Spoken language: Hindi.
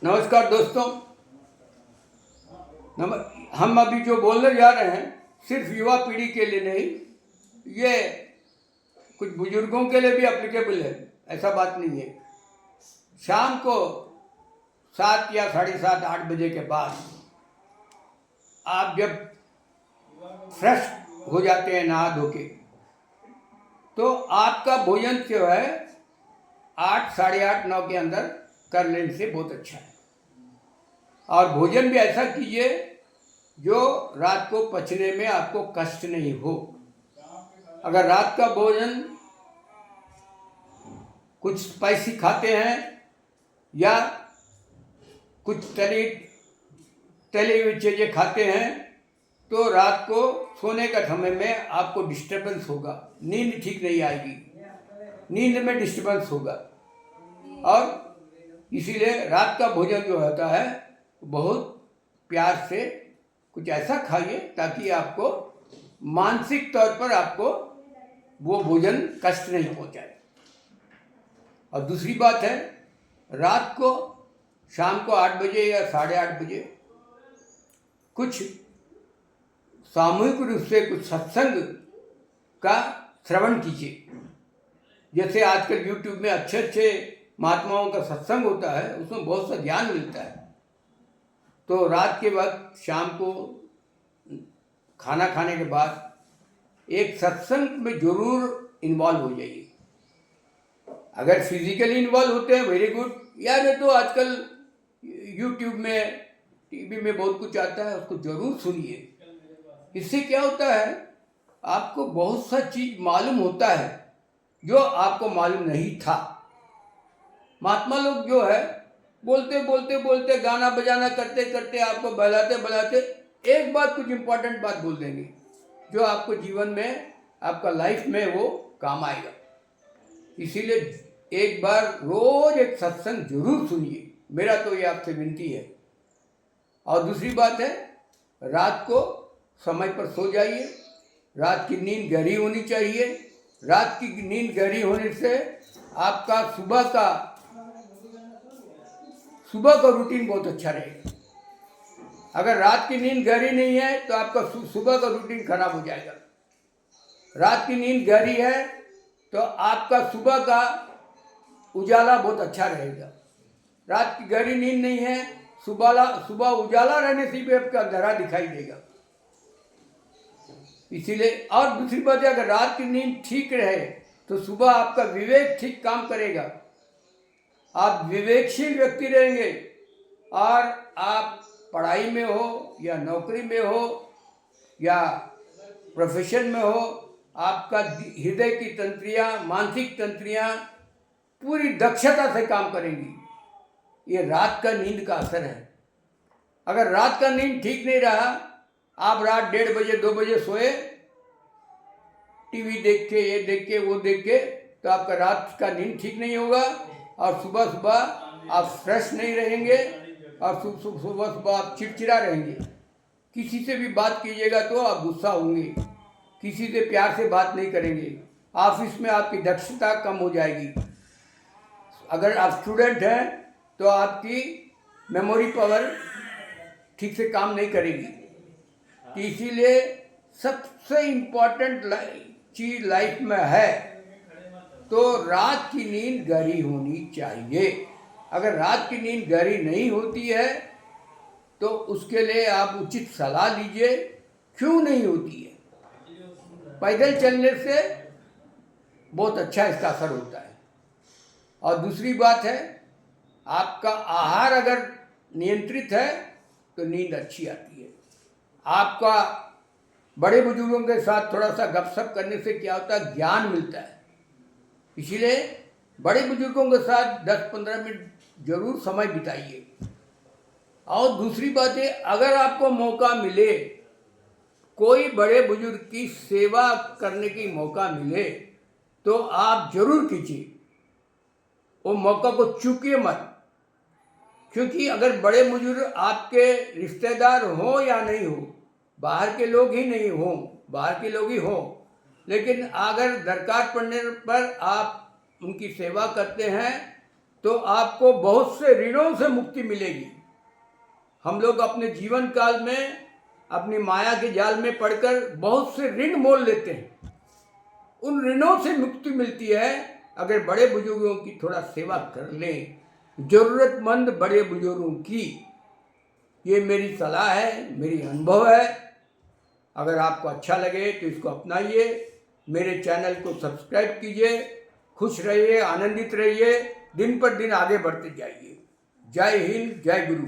नमस्कार दोस्तों। हम अभी जो बोलने जा रहे हैं सिर्फ युवा पीढ़ी के लिए नहीं, ये कुछ बुजुर्गों के लिए भी एप्लीकेबल है। ऐसा बात नहीं है। शाम को 7 या 7:30 8 बजे के बाद आप जब फ्रेश हो जाते हैं नहा धो के, तो आपका भोजन जो है 8 साढ़े 8 9 के अंदर कर लेने से बहुत अच्छा है। और भोजन भी ऐसा कीजिए जो रात को पचने में आपको कष्ट नहीं हो। अगर रात का भोजन कुछ स्पाइसी खाते हैं या कुछ तली हुई चीज़ें खाते हैं तो रात को सोने का समय में आपको डिस्टर्बेंस होगा, नींद ठीक नहीं आएगी, नींद में डिस्टर्बेंस होगा। और इसीलिए रात का भोजन जो होता है बहुत प्यार से कुछ ऐसा खाइए ताकि आपको मानसिक तौर पर आपको वो भोजन कष्ट नहीं पहुंचाए। और दूसरी बात है, रात को शाम को 8 बजे या साढ़े 8 बजे कुछ सामूहिक रूप से कुछ सत्संग का श्रवण कीजिए। जैसे आजकल YouTube में अच्छे अच्छे महात्माओं का सत्संग होता है, उसमें बहुत सा ज्ञान मिलता है। तो रात के वक्त शाम को खाना खाने के बाद एक सत्संग में जरूर इन्वॉल्व हो जाइए। अगर फिजिकली इन्वॉल्व होते हैं वेरी गुड, या नहीं तो आजकल YouTube में टीवी में बहुत कुछ आता है, उसको जरूर सुनिए। इससे क्या होता है, आपको बहुत सा चीज मालूम होता है जो आपको मालूम नहीं था। महात्मा लोग जो है बोलते बोलते बोलते गाना बजाना करते करते आपको बहलाते बहलाते एक बात, कुछ इंपॉर्टेंट बात बोल देंगे जो आपको जीवन में आपका लाइफ में वो काम आएगा। इसीलिए एक बार रोज एक सत्संग जरूर सुनिए, मेरा तो ये आपसे विनती है। और दूसरी बात है, रात को समय पर सो जाइए। रात की नींद गहरी होनी चाहिए। रात की नींद गहरी होने से आपका सुबह का रूटीन बहुत अच्छा रहेगा। अगर रात की नींद गहरी नहीं है तो आपका सुबह का रूटीन खराब हो जाएगा। रात की नींद गहरी है तो आपका सुबह का उजाला बहुत अच्छा रहेगा। रात की गहरी नींद नहीं है, सुबह उजाला रहने से भी आपका अंधेरा दिखाई देगा। इसीलिए, और दूसरी बात है, अगर रात की नींद ठीक रहे तो सुबह आपका विवेक ठीक काम करेगा। आप विवेकशील व्यक्ति रहेंगे और आप पढ़ाई में हो या नौकरी में हो या प्रोफेशन में हो, आपका हृदय की तंत्रियां, मानसिक तंत्रियां पूरी दक्षता से काम करेंगी। ये रात का नींद का असर है। अगर रात का नींद ठीक नहीं रहा, आप रात 1:30 बजे 2 बजे सोए, टीवी देख के, ये देख के, वो देख के, तो आपका रात का नींद ठीक नहीं होगा और सुबह सुबह आप फ्रेश नहीं रहेंगे और सुबह सुबह आप चिड़चिड़ा रहेंगे। किसी से भी बात कीजिएगा तो आप गुस्सा होंगे, किसी से प्यार से बात नहीं करेंगे, ऑफिस में आपकी दक्षता कम हो जाएगी। अगर आप स्टूडेंट हैं तो आपकी मेमोरी पावर ठीक से काम नहीं करेगी। इसीलिए सबसे इम्पोर्टेंट चीज लाइफ में है तो रात की नींद गहरी होनी चाहिए। अगर रात की नींद गहरी नहीं होती है तो उसके लिए आप उचित सलाह लीजिए। क्यों नहीं होती है? पैदल चलने से बहुत अच्छा इसका असर होता है। और दूसरी बात है, आपका आहार अगर नियंत्रित है तो नींद अच्छी आती है। आपका बड़े बुजुर्गों के साथ थोड़ा सा गपशप करने से क्या होता है, ज्ञान मिलता है। इसीलिए बड़े बुजुर्गों के साथ 10-15 मिनट जरूर समय बिताइए। और दूसरी बात है, अगर आपको मौका मिले, कोई बड़े बुजुर्ग की सेवा करने की मौका मिले तो आप जरूर कीजिए। वो मौका को चूकिए मत। क्योंकि अगर बड़े बुजुर्ग आपके रिश्तेदार हो या नहीं हो, बाहर के लोग ही नहीं हो, बाहर के लोग ही हो, लेकिन अगर दरकार पड़ने पर आप उनकी सेवा करते हैं तो आपको बहुत से ऋणों से मुक्ति मिलेगी। हम लोग अपने जीवन काल में अपनी माया के जाल में पड़कर बहुत से ऋण मोल लेते हैं। उन ऋणों से मुक्ति मिलती है अगर बड़े बुजुर्गों की थोड़ा सेवा कर लें, जरूरतमंद बड़े बुजुर्गों की। ये मेरी सलाह है, मेरी अनुभव है। अगर आपको अच्छा लगे तो इसको अपनाइए, मेरे चैनल को सब्सक्राइब कीजिए। खुश रहिए, आनंदित रहिए, दिन पर दिन आगे बढ़ते जाइए। जय हिंद, जय गुरु।